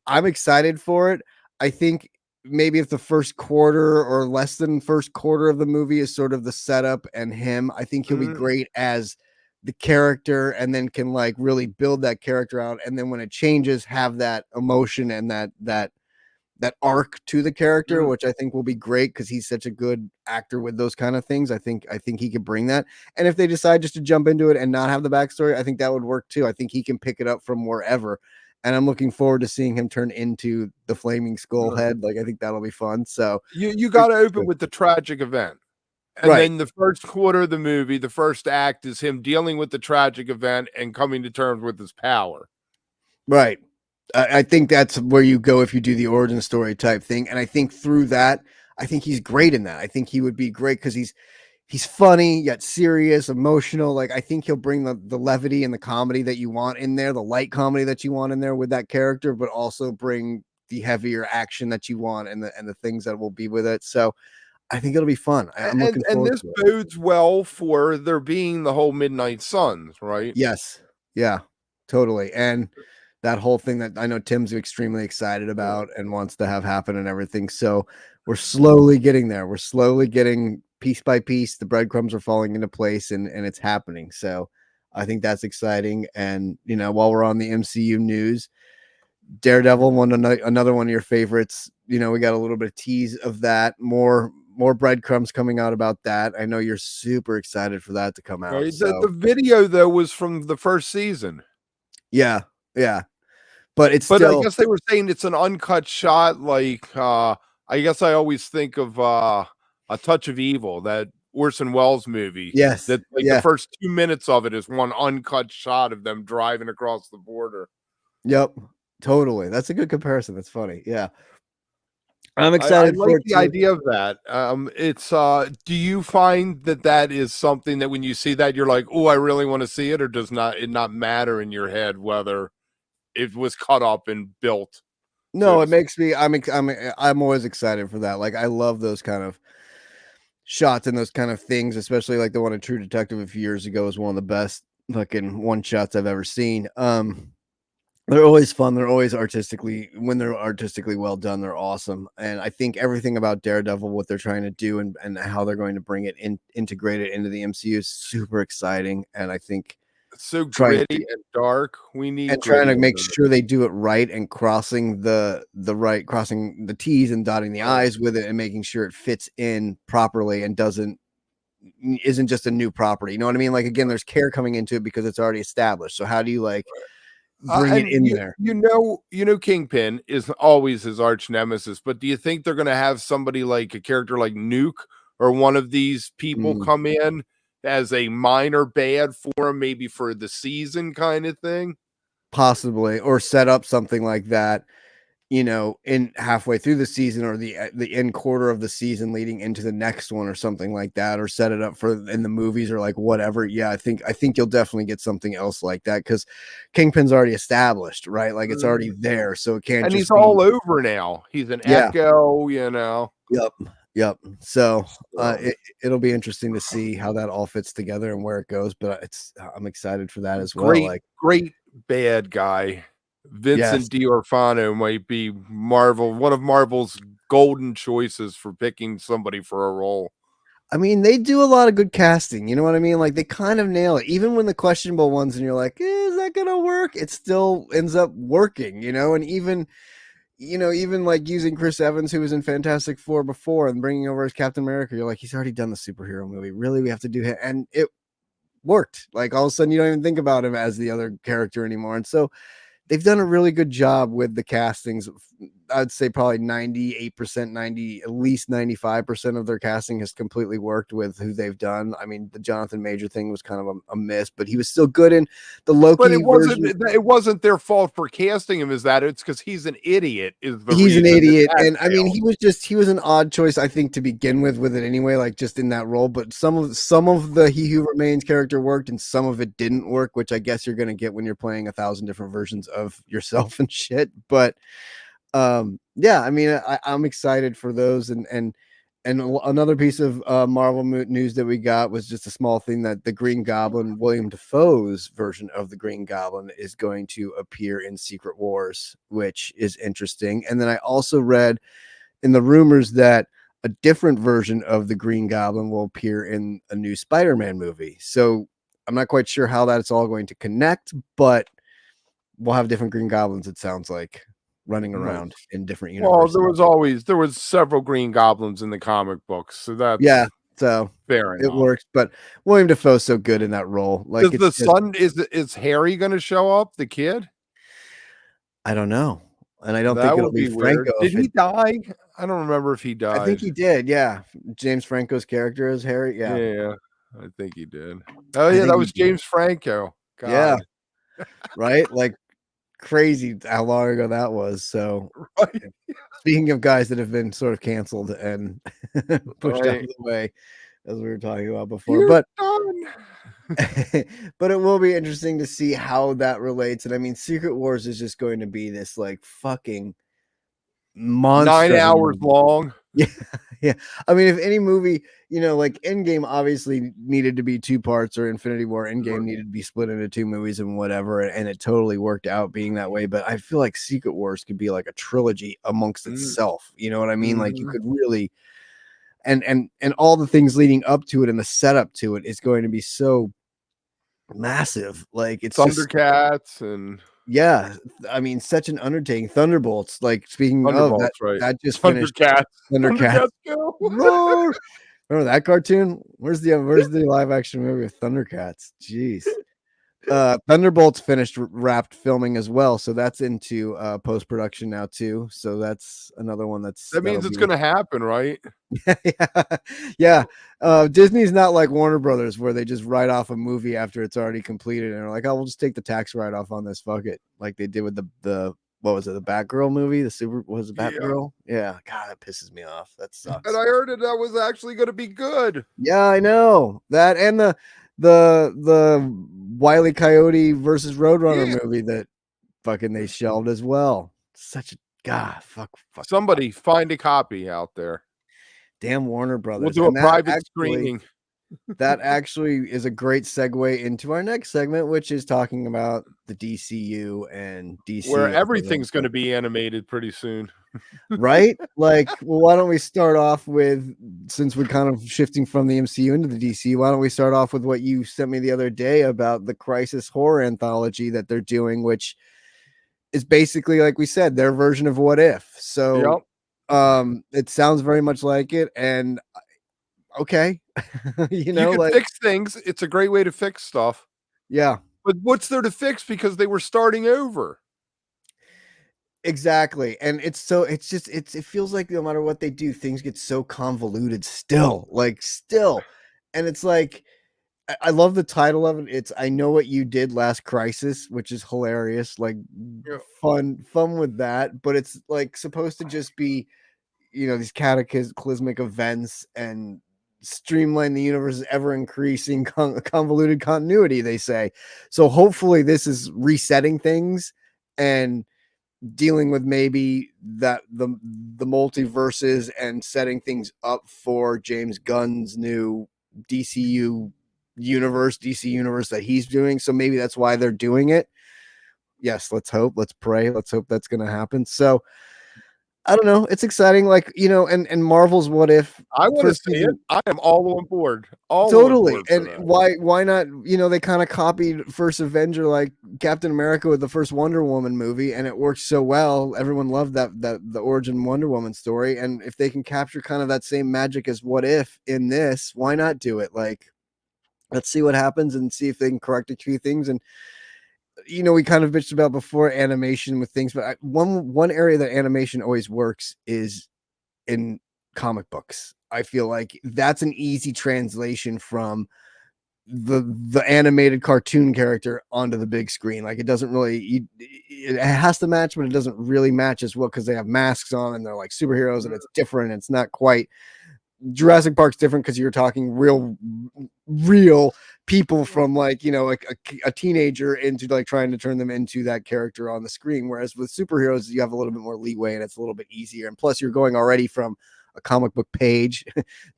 A: I'm excited for it. I think maybe if the first quarter or less than first quarter of the movie is sort of the setup and him, I think he'll be
B: mm,
A: great as the character and then can like really build that character out. And then when it changes, have that emotion and that arc to the character,
B: mm.
A: which I think will be great because he's such a good actor with those kind of things. I think he could bring that. And if they decide just to jump into it and not have the backstory, I think that would work too. I think he can pick it up from wherever. And I'm looking forward to seeing him turn into the flaming skull
B: Mm.
A: head. Like I think that'll be fun. So
B: You got to open with the tragic event. And
A: right.
B: then the first quarter of the movie, the first act is him dealing with the tragic event and coming to terms with his power.
A: Right. I think that's where you go if you do the origin story type thing. And I think through that, I think he's great in that. I think he would be great because he's funny yet serious, emotional. Like I think he'll bring the levity and the comedy that you want in there, the light comedy that you want in there with that character, but also bring the heavier action that you want and the things that will be with it. So I think it'll be fun. I'm looking
B: And
A: forward
B: this
A: to it.
B: bodes well for there being the whole Midnight Suns, right?
A: Yes. Yeah, totally. And that whole thing that I know Tim's extremely excited
B: Yeah.
A: about and wants to have happen and everything. So we're slowly getting there. We're slowly getting piece by piece. The breadcrumbs are falling into place and it's happening. So I think that's exciting. And, while we're on the MCU news, Daredevil, another one of your favorites. We got a little bit of tease of that. More breadcrumbs coming out about that. I know you're super excited for that to come out.
B: Right. The
A: So
B: video though was from the first season.
A: yeah, yeah. But it's
B: But I
A: still
B: guess they were saying it's an uncut shot, like I guess I always think of A Touch of Evil, that Orson Welles movie.
A: yes,
B: That like the
A: yeah,
B: first 2 minutes of it is one uncut shot of them driving across the border.
A: yep, totally. That's a good comparison. That's funny. Yeah, I'm
B: I
A: excited
B: like
A: for it
B: the
A: too.
B: idea of that. It's do you find that that is something that when you see that you're like, oh, I really want to see it, or does not it not matter in your head whether it was cut up and built, so
A: No,
B: to
A: it
B: speak?
A: makes me. I'm always excited for that. Like I love those kind of shots and those kind of things, especially like the one in True Detective a few years ago was one of the best fucking one shots I've ever seen. They're always fun. They're always when they're artistically well done, they're awesome. And I think everything about Daredevil, what they're trying to do and how they're going to bring it integrate it into the MCU is super exciting. And I think
B: It's so
A: trying to
B: gritty and dark. We need
A: trying to make
B: grittiness.
A: sure they do it right and crossing crossing the T's and dotting the
B: Right.
A: I's with it and making sure it fits in properly and isn't just a new property. You know what I mean? Like again, there's care coming into it because it's already established. So how do you like bring it
B: And
A: in there?
B: Kingpin is always his arch nemesis, but do you think they're gonna have somebody like a character like Nuke or one of these people
A: Mm,
B: come in as a minor bad for him, maybe for the season kind of thing?
A: possibly, or set up something like that. in halfway through the season, or the end quarter of the season leading into the next one or something like that, or set it up for in the movies or like whatever. Yeah, I think you'll definitely get something else like that, because Kingpin's already established, right? Like it's already there, so it can't
B: And he's
A: just be.
B: all over now. He's an
A: Yeah.
B: Echo,
A: Yep. Yep. So
B: So,
A: it'll be interesting to see how that all fits together and where it goes. But I'm excited for that as well.
B: great,
A: Like,
B: great bad guy.
A: yes.
B: Vincent D'Orfano might be one of Marvel's golden choices for picking somebody for a role.
A: I mean, they do a lot of good casting. You know what I mean? Like they kind of nail it, even when the questionable ones, and you're like, is that gonna work? It still ends up working, and even like using Chris Evans, who was in Fantastic Four before, and bringing over as Captain America, you're like, he's already done the superhero movie. Really, we have to do him, and it worked. Like all of a sudden, you don't even think about him as the other character anymore, and so they've done a really good job with the castings. I'd say probably 98%, at least 95% of their casting has completely worked with who they've done. I mean, the Jonathan Major thing was kind of a miss, but he was still good in the
B: But
A: Loki version.
B: it wasn't their fault for casting him as that. It's because he's an idiot is the
A: He's an
B: reason
A: idiot,
B: that
A: and I mean,
B: failed.
A: he was an odd choice, I think, to begin with it anyway, like just in that role. But some of the He Who Remains character worked, and some of it didn't work, which I guess you're going to get when you're playing 1,000 different versions of yourself and shit. But yeah, I mean, I'm excited for those, and another piece of Marvel news that we got was just a small thing, that the Green Goblin, William Dafoe's version of the Green Goblin, is going to appear in Secret Wars, which is interesting. And then I also read in the rumors that a different version of the Green Goblin will appear in a new Spider-Man movie. So I'm not quite sure how that's all going to connect, but we'll have different Green Goblins, it sounds like, running around
B: Nice.
A: in different
B: Well,
A: universes.
B: there was several Green Goblins in the comic books, so
A: Yeah,
B: that's
A: so
B: fair
A: it
B: enough.
A: works, but William Dafoe's so good in that role. Like
B: Does
A: it's
B: the
A: just,
B: son is Harry going to show up? The kid?
A: I don't know. And I don't think
B: That
A: it'll
B: would
A: be
B: be
A: Franco
B: weird. Did
A: if
B: he
A: it.
B: die? I don't remember if he
A: I think
B: died.
A: he did, yeah. James Franco's character as Harry, yeah.
B: Yeah, I think he did. Oh
A: I
B: yeah,
A: think
B: that
A: he
B: was
A: did.
B: James Franco.
A: Yeah,
B: God.
A: right? Like crazy how long ago that was. So
B: Right.
A: speaking of guys that have been sort of canceled and pushed out of
B: Right.
A: the way, as we were talking about before.
B: You're
A: But
B: done.
A: but it will be interesting to see how that relates. And I mean, Secret Wars is just going to be this like fucking
B: 9
A: monster of a
B: hours
A: movie.
B: long.
A: Yeah, yeah. I mean, if any movie, like Endgame obviously needed to be two parts, or Infinity War Endgame needed to be split into two movies and whatever, and it totally worked out being that way. But I feel like Secret Wars could be like a trilogy amongst
B: Mm,
A: itself. You know what I mean? Like you
B: mhm.
A: could really, and all the things leading up to it and the setup to it is going to be so massive. Like it's just,
B: Thundercats and
A: yeah. I mean, such an undertaking. Thunderbolts. Like speaking of that,
B: Thunderbolts, right?
A: that just finished.
B: Thundercats.
A: Thundercats.
B: Thundercats go.
A: Roar. Remember that cartoon? Where's the live action movie with Thundercats? Jeez. Thunderbolts finished wrapped filming as well, so that's into post production now too. So that's another one
B: That
A: that'll
B: means it's
A: be.
B: gonna happen, right?
A: Yeah, yeah. Disney's not like Warner Brothers, where they just write off a movie after it's already completed and are like, "Oh, we'll just take the tax write off on this. Fuck it," like they did with the what was it, the Batgirl movie? Was it
B: Yeah.
A: Batgirl? Yeah. God, that pisses me off. That
B: And
A: sucks.
B: I heard that was actually gonna be good.
A: Yeah, I know that, and the Wile E. Coyote versus Roadrunner
B: Yeah.
A: movie that fucking they shelved as well. Such a god, fucking
B: Somebody find a copy out there.
A: damn Warner
B: We'll
A: Brothers,
B: do a
A: and that
B: private
A: actually
B: screening
A: is a great segue into our next segment, which is talking about the DCU and
B: where
A: DC.
B: everything's gonna be animated pretty soon.
A: Right? Like, well, why don't we start off with, since we're kind of shifting from the MCU into the DC, why don't we start off with what you sent me the other day about the Crisis Horror Anthology that they're doing, which is basically, like we said, their version of What If. So,
B: Yep.
A: it sounds very much like it, and okay,
B: You can
A: like,
B: fix things. It's a great way to fix stuff.
A: yeah.
B: But what's there to fix because they were starting over?
A: Exactly. And it feels like no matter what they do, things get so convoluted still. Like still. And it's like I love the title of it. It's I Know What You Did Last Crisis, which is hilarious. Like
B: Yeah.
A: fun with that, but it's like supposed to just be, these cataclysmic events and streamline the universe's ever increasing convoluted continuity, they say. So hopefully this is resetting things and dealing with maybe that the multiverses and setting things up for James Gunn's new DCU DC universe that he's doing. So maybe that's why they're doing it. Yes, let's hope, let's pray, let's hope that's going to happen. So I don't know. It's exciting, like, and Marvel's What If
B: I want to
A: first
B: see it.
A: season.
B: I am all on board. All on
A: Totally.
B: board for
A: And
B: that.
A: why not? They kind of copied First Avenger, like Captain America with the first Wonder Woman movie, and it worked so well. Everyone loved that the origin Wonder Woman story. And if they can capture kind of that same magic as What If in this, why not do it? Like, let's see what happens and see if they can correct a few things. And we kind of bitched about before animation with things, but one area that animation always works is in comic books. I feel like that's an easy translation from the animated cartoon character onto the big screen. Like, it doesn't really, it has to match, but it doesn't really match as well because they have masks on and they're like superheroes and it's different. It's not quite. Jurassic Park's different because you're talking real people from, like, like a teenager into like trying to turn them into that character on the screen. Whereas with superheroes, you have a little bit more leeway and it's a little bit easier. And plus, you're going already from a comic book page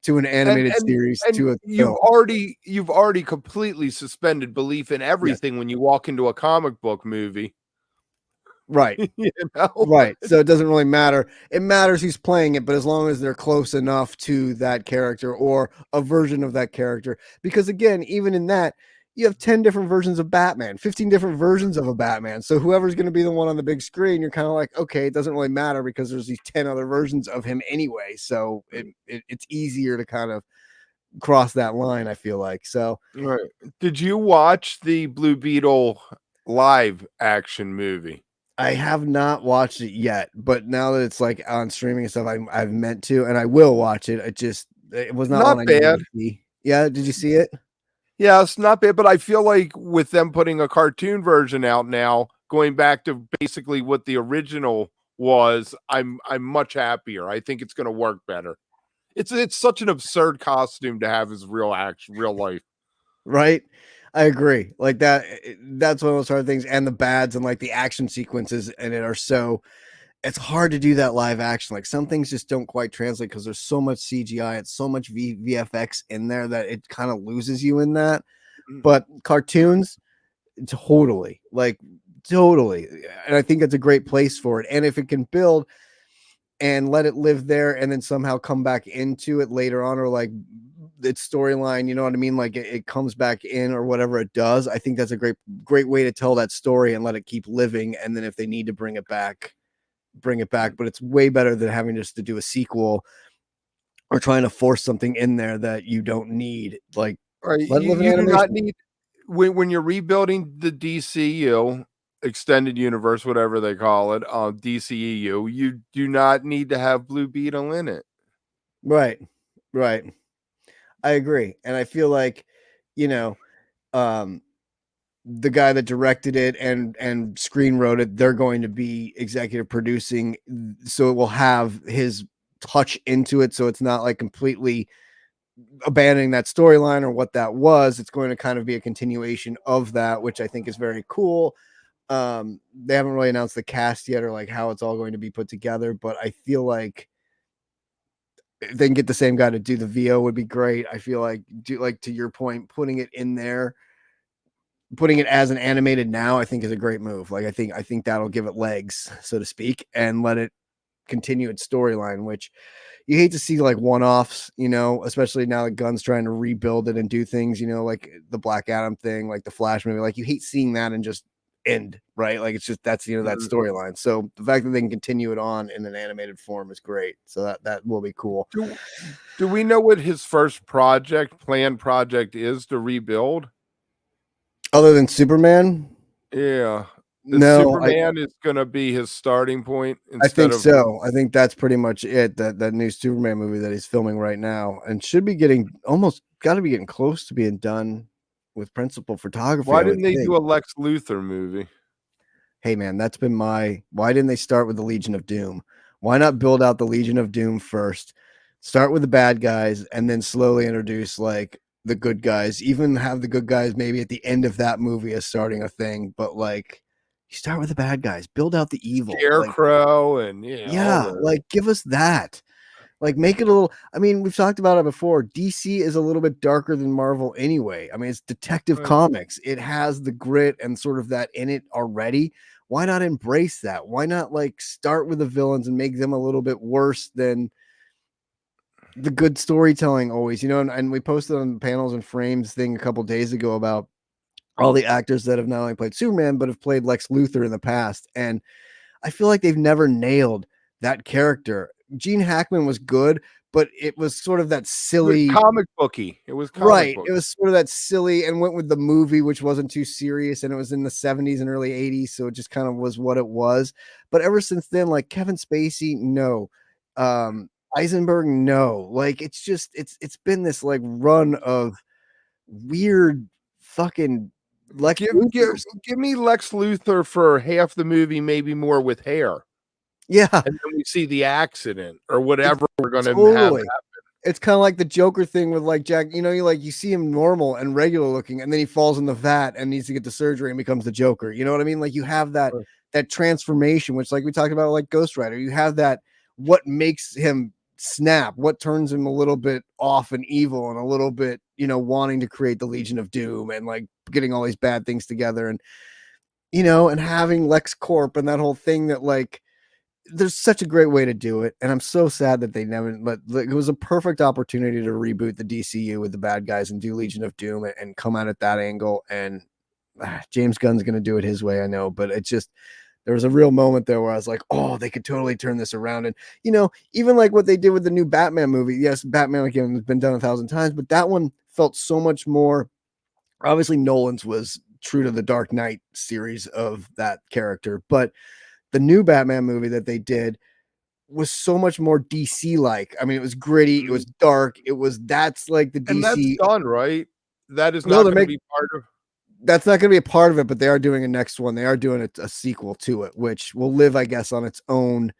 A: to an
B: and
A: animated
B: and
A: series
B: and
A: to a
B: you've
A: film.
B: already completely suspended belief in
A: Yes,
B: everything when you walk into a comic book movie.
A: right.
B: You know?
A: Right. So it doesn't really matter. It matters who's playing it, but as long as they're close enough to that character or a version of that character. Because again, even in that, you have 10 different versions of Batman, 15 different versions of a Batman. So whoever's going to be the one on the big screen, you're kind of like, okay, it doesn't really matter because there's these 10 other versions of him anyway. So it's easier to kind of cross that line, I feel like. So
B: Right. Did you watch the Blue Beetle live action movie?
A: I have not watched it yet, but now that it's like on streaming and stuff, I've meant to, and I will watch it. It was not one I
B: Not
A: needed
B: bad.
A: to see. Yeah, did you see it?
B: Yeah, it's not bad, but I feel like with them putting a cartoon version out now, going back to basically what the original was, I'm much happier. I think it's going to work better. It's such an absurd costume to have as real life.
A: Right? I agree. Like that. That's one of those hard things, and the bads and like the action sequences and it are so. It's hard to do that live action. Like some things just don't quite translate because there's so much CGI, it's so much VFX in there that it kind of loses you in that. But cartoons, totally, like totally. And I think it's a great place for it. And if it can build and let it live there and then somehow come back into it later on, or like its storyline, you know what I mean? Like it comes back in or whatever it does. I think that's a great way to tell that story and let it keep living. And then if they need to bring it back, bring it back. But it's way better than having just to do a sequel or trying to force something in there that you don't need. Like,
B: Right.
A: let it live in
B: You do not
A: animation.
B: need when you're rebuilding the DCU extended universe, whatever they call it, DCEU, you do not need to have Blue Beetle in it.
A: Right. Right. I agree. And I feel like, you know, um, the guy that directed it and screen wrote it, they're going to be executive producing, so it will have his touch into it. So it's not like completely abandoning that storyline or what that was. It's going to kind of be a continuation of that, which I think is very cool. They haven't really announced the cast yet or like how it's all going to be put together, but I feel like if they can get the same guy to do the VO would be great. I feel like, to your point, putting it in there, putting it as an animated now, I think is a great move. Like I think that'll give it legs, so to speak, and let it continue its storyline, which you hate to see like one-offs, especially now that Gunn's trying to rebuild it and do things, like the Black Adam thing, like the Flash movie. Like you hate seeing that and just end, right? Like it's just that's that storyline. So the fact that they can continue it on in an animated form is great. So that will be cool.
B: Do we know what his first planned project is to rebuild?
A: Other than Superman,
B: Yeah. The
A: no,
B: Superman is going to be his starting point
A: I
B: instead
A: think
B: of
A: so. I think that's pretty much it. That new Superman movie that he's filming right now and should be getting almost got to be getting close to being done. with principal photography,
B: Why
A: I would
B: didn't they
A: think.
B: do a Lex Luthor movie?
A: Hey man, that's been why didn't they start with the Legion of Doom? Why not build out the Legion of Doom first? Start with the bad guys and then slowly introduce like the good guys. Even have the good guys maybe at the end of that movie as starting a thing, but like you start with the bad guys, build out the evil. Like
B: Scarecrow and all
A: yeah,
B: the
A: like give us that. Like make it a little I mean, we've talked about it before. DC is a little bit darker than Marvel anyway. I mean, it's Detective Comics. It has the grit and sort of that in it already. Why not embrace that? Why not like start with the villains and make them a little bit worse than the good storytelling always, and we posted on the Panels and Frames thing a couple days ago about all the actors that have not only played Superman but have played Lex Luthor in the past, and I feel like they've never nailed that character. Gene Hackman was good, but it was sort of that silly.
B: comic booky. It was comic
A: Right.
B: book.
A: It was sort of that silly and went with the movie, which wasn't too serious. And it was in the 70s and early 80s. So it just kind of was what it was. But ever since then, like Kevin Spacey, no. Eisenberg, no. Like it's been this like run of weird fucking Lex
B: Give, give
A: Luthors.
B: give me Lex Luthor for half the movie, maybe more with hair.
A: Yeah.
B: And then we see the accident or whatever we're going to have
A: Totally.
B: happen.
A: It's kind of like the Joker thing with like Jack, you see him normal and regular looking, and then he falls in the vat and needs to get the surgery and becomes the Joker. You know what I mean? Like you have that transformation, which like we talked about like Ghost Rider, you have that what makes him snap, what turns him a little bit off and evil and a little bit, wanting to create the Legion of Doom and like getting all these bad things together and and having Lex Corp and that whole thing that like there's such a great way to do it, and I'm so sad that they never. But it was a perfect opportunity to reboot the DCU with the bad guys and do Legion of Doom and come out at that angle. And James Gunn's going to do it his way, I know, but it just there was a real moment there where I was like, oh, they could totally turn this around. And even like what they did with the new Batman movie. Yes, Batman again has been done 1,000 times, but that one felt so much more. Obviously, Nolan's was true to the Dark Knight series of that character, but the new Batman movie that they did was so much more DC like. I mean, it was gritty, it was dark, that's like the
B: And that's
A: DC.
B: done, right? That is
A: No,
B: not going to be part of.
A: that's not going to be a part of it, but they are doing a next one. They are doing a sequel to it, which will live, I guess, on its own.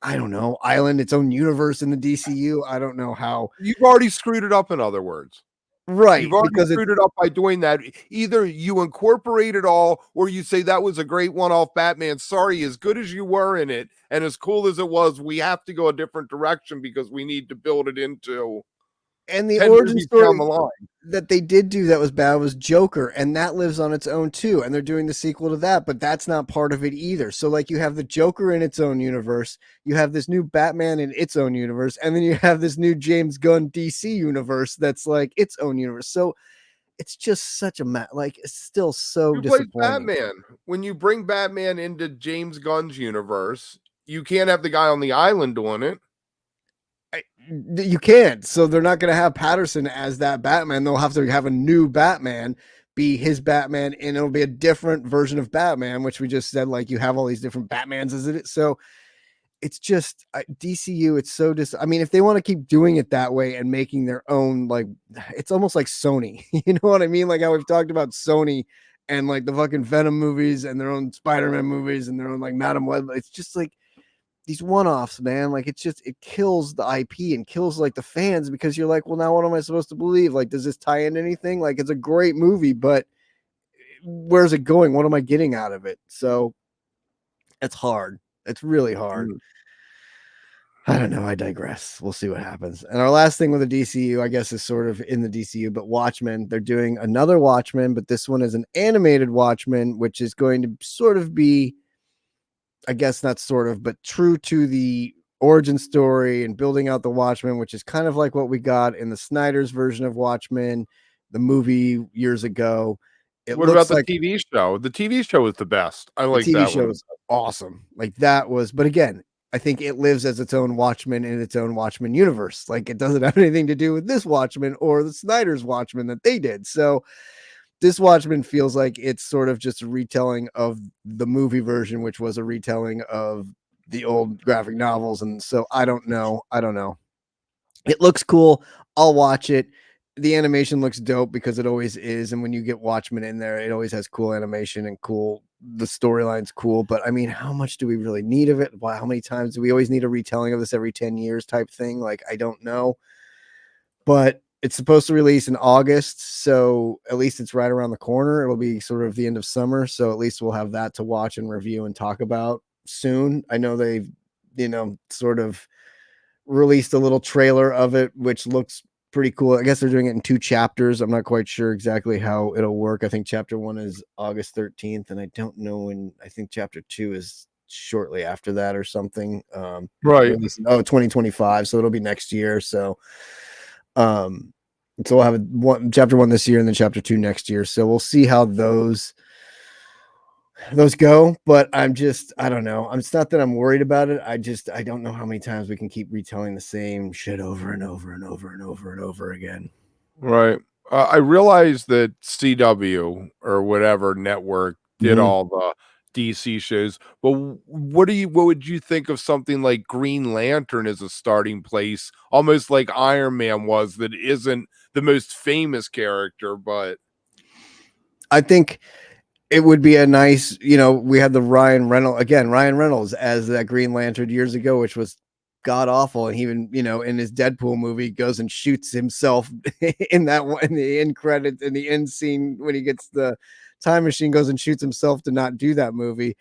A: I don't know, island, its own universe in the DCU. I don't know how.
B: You've already screwed it up, in other words.
A: Right,
B: You've already
A: because
B: screwed it up by doing that. Either you incorporate it all, or you say that was a great one-off Batman. Sorry, as good as you were in it, and as cool as it was, we have to go a different direction because we need to build it into
A: and the
B: 10
A: origin
B: movies down
A: story
B: the line.
A: that they did do that was bad was Joker, and that lives on its own too. And they're doing the sequel to that, but that's not part of it either. So, like, you have the Joker in its own universe, you have this new Batman in its own universe, and then you have this new James Gunn DC universe that's like its own universe. So, it's just such a like it's still so
B: Who plays
A: disappointing.
B: Batman? When you bring Batman into James Gunn's universe, you can't have the guy on the island doing it.
A: You can't. So they're not going to have Patterson as that Batman. They'll have to have a new Batman be his Batman, and it'll be a different version of Batman, which we just said, like, you have all these different Batmans as it. So it's just DCU. It's so I mean, if they want to keep doing it that way and making their own, like, it's almost like Sony. You know what I mean? Like how we've talked about Sony and like the fucking Venom movies and their own Spider-Man movies and their own like Madam Web. It's just like these one-offs, man. Like it kills the IP and kills like the fans because you're like, well, now what am I supposed to believe? Like, does this tie into anything? Like, it's a great movie, but where's it going? What am I getting out of it? So it's hard. It's really hard. I don't know. I digress. We'll see what happens. And our last thing with the DCU, I guess, is sort of in the DCU, but Watchmen. They're doing another Watchmen, but this one is an animated Watchmen, which is going to sort of be, I guess not sort of, but true to the origin story and building out the Watchmen, which is kind of like what we got in the Snyder's version of Watchmen, the movie years ago. It
B: What about
A: looks
B: the
A: like
B: TV show? The TV show was the best. I
A: the
B: like
A: TV
B: that
A: show
B: one.
A: is awesome. Like that was, but again, I think it lives as its own Watchmen in its own Watchmen universe. Like it doesn't have anything to do with this Watchmen or the Snyder's Watchmen that they did. So this Watchmen feels like it's sort of just a retelling of the movie version, which was a retelling of the old graphic novels. And so I don't know. It looks cool. I'll watch it. the animation looks dope because it always is, and when you get Watchmen in there, it always has cool animation and cool. The storyline's cool, but I mean, how much do we really need of it? Why? How many times do we always need a retelling of this every 10 years type thing? Like, I don't know, but it's supposed to release in August, so at least it's right around the corner. It'll be sort of the end of summer, so at least we'll have that to watch and review and talk about soon. I know they've, sort of released a little trailer of it, which looks pretty cool. I guess they're doing it in 2 chapters. I'm not quite sure exactly how it'll work. I think chapter 1 is August 13th, and I don't know when. I think chapter 2 is shortly after that or something.
B: Right.
A: 2025, so it'll be next year. Um, so we'll have chapter 1 this year and then chapter 2 next year. So we'll see how those go, but I don't know. It's not that I'm worried about it. I don't know how many times we can keep retelling the same shit over and over and over and over and over again.
B: Right. I realized that CW or whatever network did
A: Mhm.
B: all the DC shows, but what would you think of something like Green Lantern as a starting place, almost like Iron Man was, that isn't the most famous character, but
A: I think it would be a nice, we had the Ryan Reynolds as that Green Lantern years ago, which was god awful. And he even, in his Deadpool movie goes and shoots himself in that one, in the end credits, in the end scene when he gets the time machine, goes and shoots himself to not do that movie.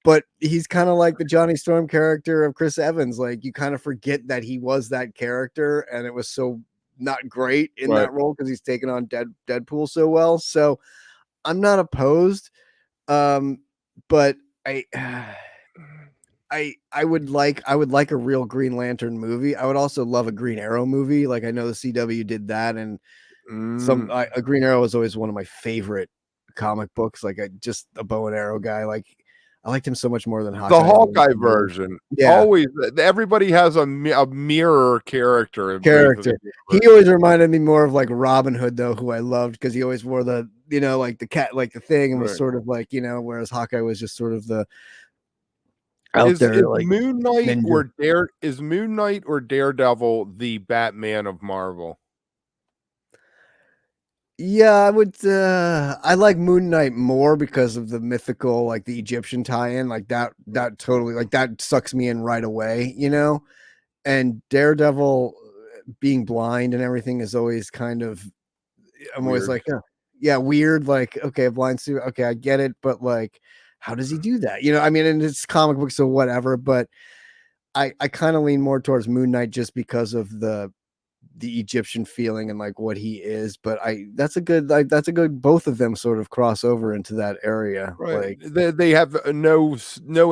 A: But he's kind of like the Johnny Storm character of Chris Evans. Like, you kind of forget that he was that character, and it was so not great in
B: right.
A: that role because he's taken on Deadpool so well. So I'm not opposed, but I I would like a real Green Lantern movie. I would also love a Green Arrow movie. Like, I know the CW did that, and
B: Mm.
A: a Green Arrow is always one of my favorite comic books. Like, I just a bow and arrow guy. Like, I liked him so much more than
B: The
A: Hawkeye.
B: Hawkeye version.
A: Yeah,
B: Always everybody has a mirror character in both of the
A: character. He always
B: universes.
A: reminded me more of like Robin Hood, though, who I loved because he always wore the, like the cat, like the thing, and was
B: Right.
A: sort of like, whereas Hawkeye was just sort of the out
B: Is
A: there like ninja.
B: Moon Knight or Daredevil the Batman of Marvel?
A: Yeah, I like Moon Knight more because of the mythical, like the Egyptian tie-in, like that totally, like, that sucks me in right away, and Daredevil, being blind and everything is always kind of, I'm always
B: Weird.
A: like, yeah, weird, like, okay, a blind suit, okay, I get it, but like, how does he do that? I mean, and it's comic books, so whatever, but I kind of lean more towards Moon Knight just because of the Egyptian feeling and like what he is. But that's a good both of them sort of cross over into that area.
B: Right.
A: Like,
B: They have no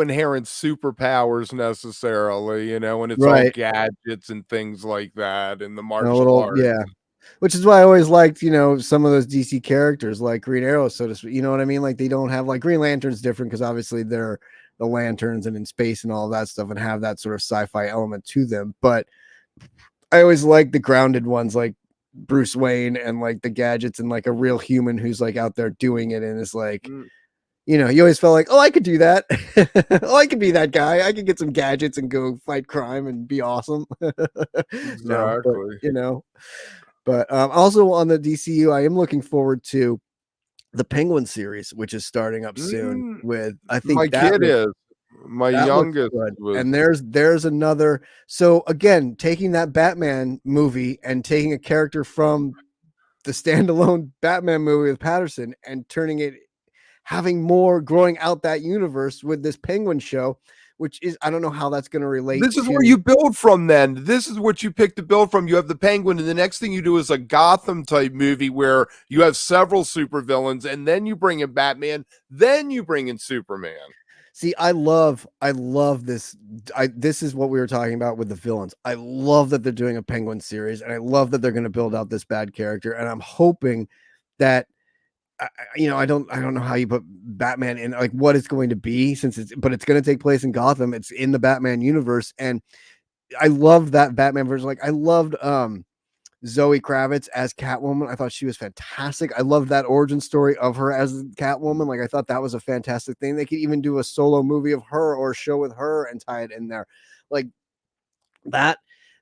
B: inherent superpowers necessarily, and it's all
A: right.
B: gadgets and things like that in the
A: And a
B: martial
A: little,
B: arts.
A: yeah. Which is why I always liked, some of those DC characters like Green Arrow, so to speak. You know what I mean? Like, they don't have, like, Green Lantern's different because obviously they're the lanterns and in space and all that stuff and have that sort of sci-fi element to them. But I always like the grounded ones like Bruce Wayne and like the gadgets and like a real human who's like out there doing it and is like,
B: Mm,
A: you always felt like, oh, I could do that. Oh, I could be that guy. I could get some gadgets and go fight crime and be awesome. No, but
B: exactly.
A: but also on the DCU, I am looking forward to the Penguin series, which is starting up soon.
B: Mm,
A: With I
B: my
A: think
B: kid is. My
A: that looks
B: youngest
A: good.
B: was
A: And there's another. So again, taking that Batman movie and taking a character from the standalone Batman movie with Patterson and turning it, having more, growing out that universe with this Penguin show, which is, I don't know how that's going to relate
B: This is where
A: to.
B: you build from then. This is what you pick to build from. You have the Penguin, and the next thing you do is a Gotham type movie where you have several supervillains, and then you bring in Batman, then you bring in Superman.
A: See, I love this. This is what we were talking about with the villains. I love that they're doing a Penguin series, and I love that they're going to build out this bad character. And I'm hoping that, I don't know how you put Batman in, like, what it's going to be, but it's going to take place in Gotham. It's in the Batman universe, and I loved that Batman version. Like, I loved Zoe Kravitz as Catwoman. I thought she was fantastic. I loved that origin story of her as Catwoman. Like, I thought that was a fantastic thing. They could even do a solo movie of her or a show with her and tie it in there. Like, that